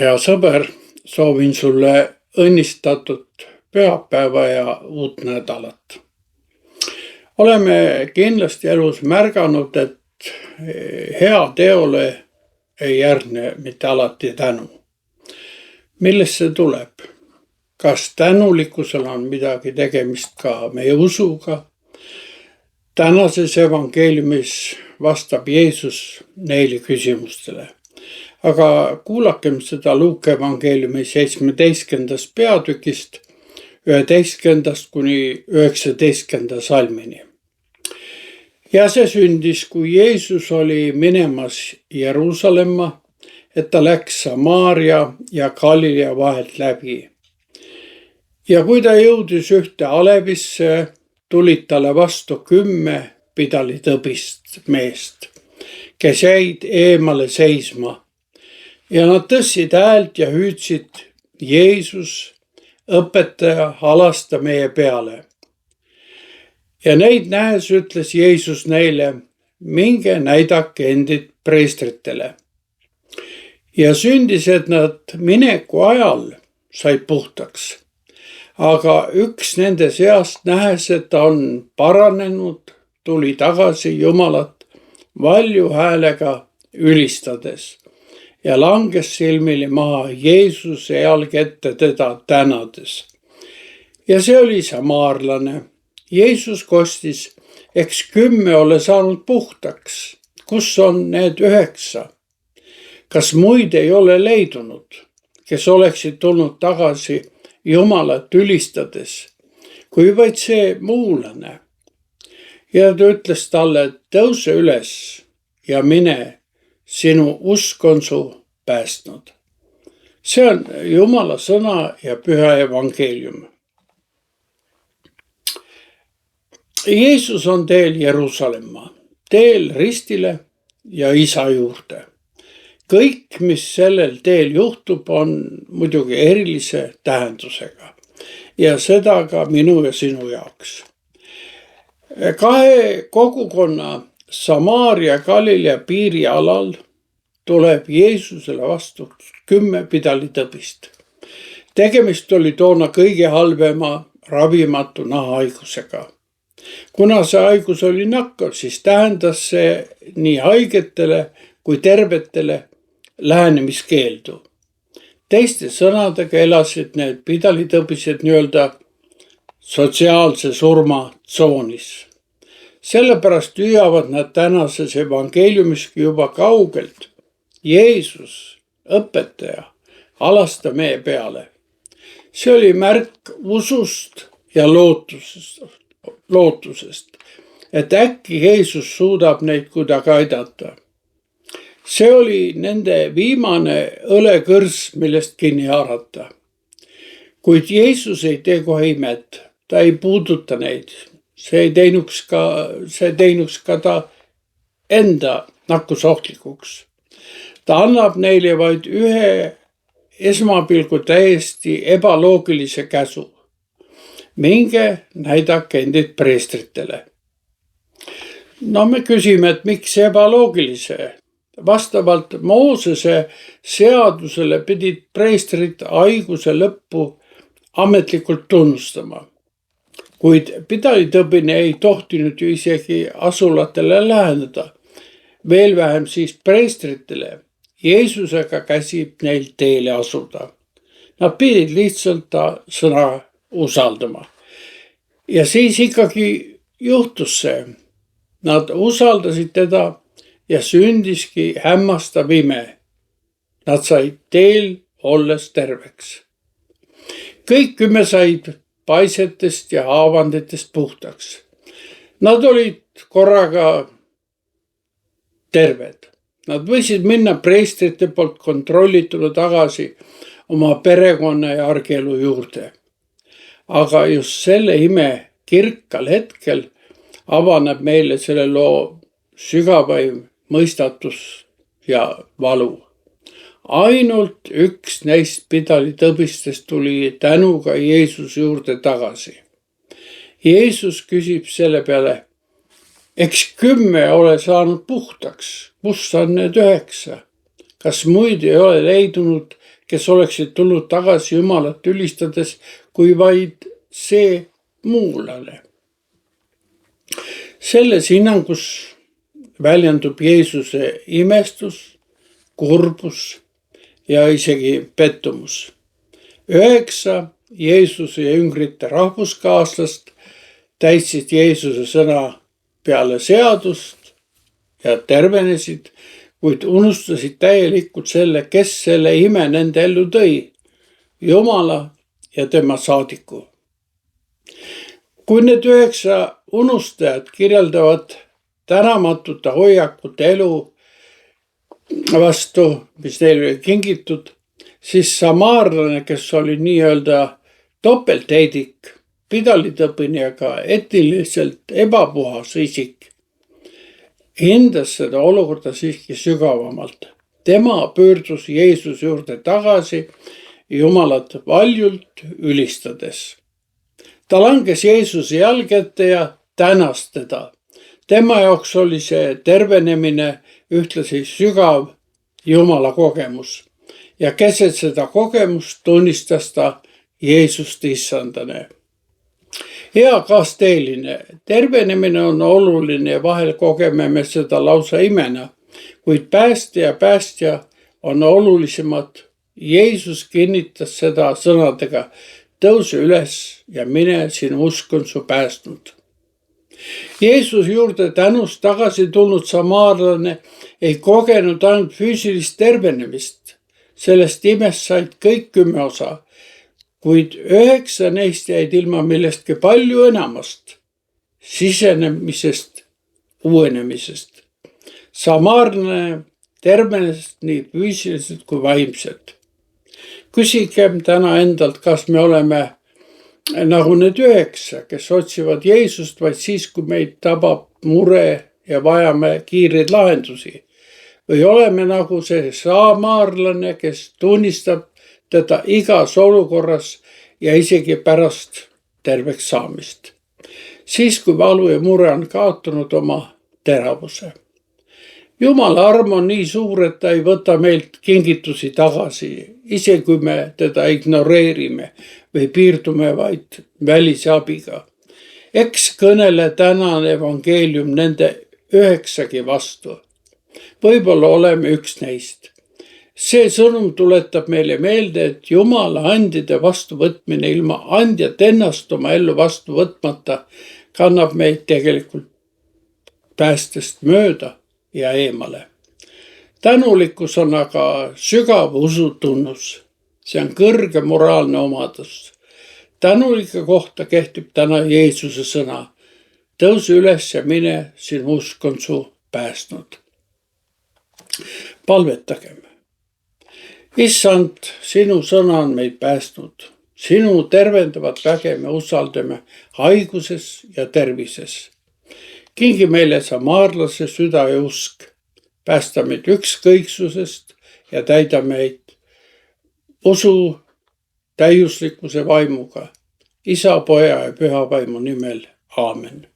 Hea sõber, soovin sulle õnnistatud pühapäeva ja uut nädalat. Oleme kindlasti elus märganud, et hea teole ei järgne mitte alati tänu. Millest see tuleb? Kas tänulikkusel on midagi tegemist ka meie usuga? Tänases evangeeliumis vastab Jeesus neile küsimustele. Aga kuulakem seda Luuke evangeeliumi 17. peatükist 11. kuni 19. salmini. Ja see sündis, kui Jeesus oli minemas Jeruusalemma, et ta läks Samaaria ja Galilea vahelt läbi. Ja kui ta jõudis ühte alevisse, tulid talle vastu 10 pidalitõbist meest, kes jäid eemale seisma. Ja nad tõstsid häält ja hüüdsid: Jeesus, õpetaja, halasta meie peale. Ja neid nähes ütles Jeesus neile: minge näidake endid preestritele. Ja sündis, et nad mineku ajal said puhtaks. Aga üks nende seast nähes, et ta on paranenud, tuli tagasi Jumalat valju häälega ülistades ja langes silmili maha Jeesuse jalg ette teda tänades. Ja see oli samaarlane. Jeesus kostis: eks 10 ole saanud puhtaks. Kus on need 9? Kas muid ei ole leidunud, kes oleksid tulnud tagasi Jumalat ülistades, kui vaid see muulane? Ja ta ütles talle: tõuse üles ja mine, sinu usk on su päästnud. See on Jumala sõna ja püha evangeelium. Jeesus on teel Jeruusalemma, teel ristile ja Isa juurde. Kõik, mis sellel teel juhtub, on muidugi erilise tähendusega ja seda ka minu ja sinu jaoks. 2 kogukonna Samaaria Galilea piirialal tuleb Jeesusele vastu 10 pidalitõbist. Tegemist oli toona kõige halvema ravimatu nahahaigusega. Kuna see haigus oli nakkav, siis tähendas see nii haigetele kui tervetele lähenemiskeeldu. Teiste sõnadega elasid need pidalitõbised nii-öelda sotsiaalse surma tsoonis. Sellepärast hüüavad nad tänases evangeeliumiski juba kaugelt: Jeesus, õpetaja, halasta meie peale. See oli märk usust ja lootusest, et äkki Jeesus suudab neid kuidagi aidata. See oli nende viimane õlekõrs, millest kinni haarata. Kuid Jeesus ei tee kohe imet, ta ei puuduta neid. See teinuks ka ta enda nakkusohtlikuks. Ta annab neile vaid ühe esmapilgu täiesti ebaloogilise käsu. Minge näidake endid preestritele. No me küsime, et miks ebaloogilise? Vastavalt Moosese seadusele pidid preestrid haiguse lõppu ametlikult tunnustama. Kuid pidalitõbine ei tohtinud ju isegi asulatele läheneda, veel vähem siis preestritele. Jeesusega käsib neil teele asuda. Nad pidid lihtsalt ta sõna usaldama. Ja siis ikkagi juhtus see. Nad usaldasid teda ja sündiski hämmastav ime. Nad said teel olles terveks. Kõik 10 said paisetest ja haavanditest puhtaks. Nad olid korraga terved. Nad võisid minna preestrite poolt kontrollituna tagasi oma perekonna ja argielu juurde. Aga just selle ime kirkal hetkel avaneb meile selle loo sügavaim mõistatus ja valu. Ainult üks neist pidalitõbistest tuli tänuga Jeesuse juurde tagasi. Jeesus küsib selle peale: eks 10 ole saanud puhtaks, kus on need 9? Kas muid ei ole leidunud, kes oleksid tulnud tagasi Jumalat ülistades, kui vaid see muulane. Selles hinnangus väljendub Jeesuse imestus, kurbus ja isegi pettumus. 9 Jeesuse jüngrite rahvuskaaslast täitsid Jeesuse sõna peale seadust ja tervenesid, kuid unustasid täielikult selle, kes selle ime nende ellu tõi, Jumala ja tema saadiku. Kui need 9 unustajat kirjeldavad tänamatute hoiakut elu vastu, mis neile oli kingitud, siis samaarlane, kes oli nii-öelda topeltheidik, pidalitõbine ja ka etniliselt ebapuhas isik, hindas seda olukorda siiski sügavamalt. Tema pöördus Jeesuse juurde tagasi Jumalat valjult ülistades. Ta langes Jeesuse jalge ette ja tänas teda. Tema jaoks oli see tervenemine ühtlasi sügav Jumala kogemus. Ja keset seda kogemust tunnistas ta Jeesust issandana. Hea kaasteeline, tervenemine on oluline ja vahel kogeme me seda lausa imena, kuid päästja on olulisemad. Jeesus kinnitas seda sõnadega: tõuse üles ja mine, sinu usk on su päästnud. Jeesuse juurde tänust tagasi tulnud samaarlane ei kogenud ainult füüsilist tervenemist. Sellest imest said kõik 10 osa, kuid 9 neist jäid ilma millestki palju enamast, sisenemisest, uuenemisest. Samaarlane tervenes nii füüsiliselt kui vaimselt. Küsigem täna endalt, kas me oleme nagu need 9, kes otsivad Jeesust vaid siis, kui meid tabab mure ja vajame kiireid lahendusi. Või oleme nagu see samaarlane, kes tunnistab teda igas olukorras ja isegi pärast terveks saamist. Siis, kui valu ja mure on kaotanud oma teravuse. Jumala arm on nii suur, et ta ei võta meilt kingitusi tagasi, isegi kui me teda ignoreerime või piirdume vaid välise abiga. Eks kõnele tänane evangeelium nende 9 vastu. Võib-olla oleme üks neist. See sõnum tuletab meile meelde, et Jumala andide vastuvõtmine ilma andjat ennast oma ellu vastu võtmata kannab meid tegelikult päästest mööda ja eemale. Tänulikkus on aga sügav usutunnus. See on kõrge moraalne omadus. Tänulike kohta kehtib täna Jeesuse sõna: tõuse üles ja mine, sinu usk on su päästnud. Palvetagem. Issand, sinu sõna on meid päästnud. Sinu tervendavat väge me usaldame haiguses ja tervises. Kingi meile samaarlase süda ja usk. Päästa meid ükskõiksusest ja täida meid usu täiuslikkuse vaimuga. Isa, Poja ja Püha Vaimu nimel. Aamen.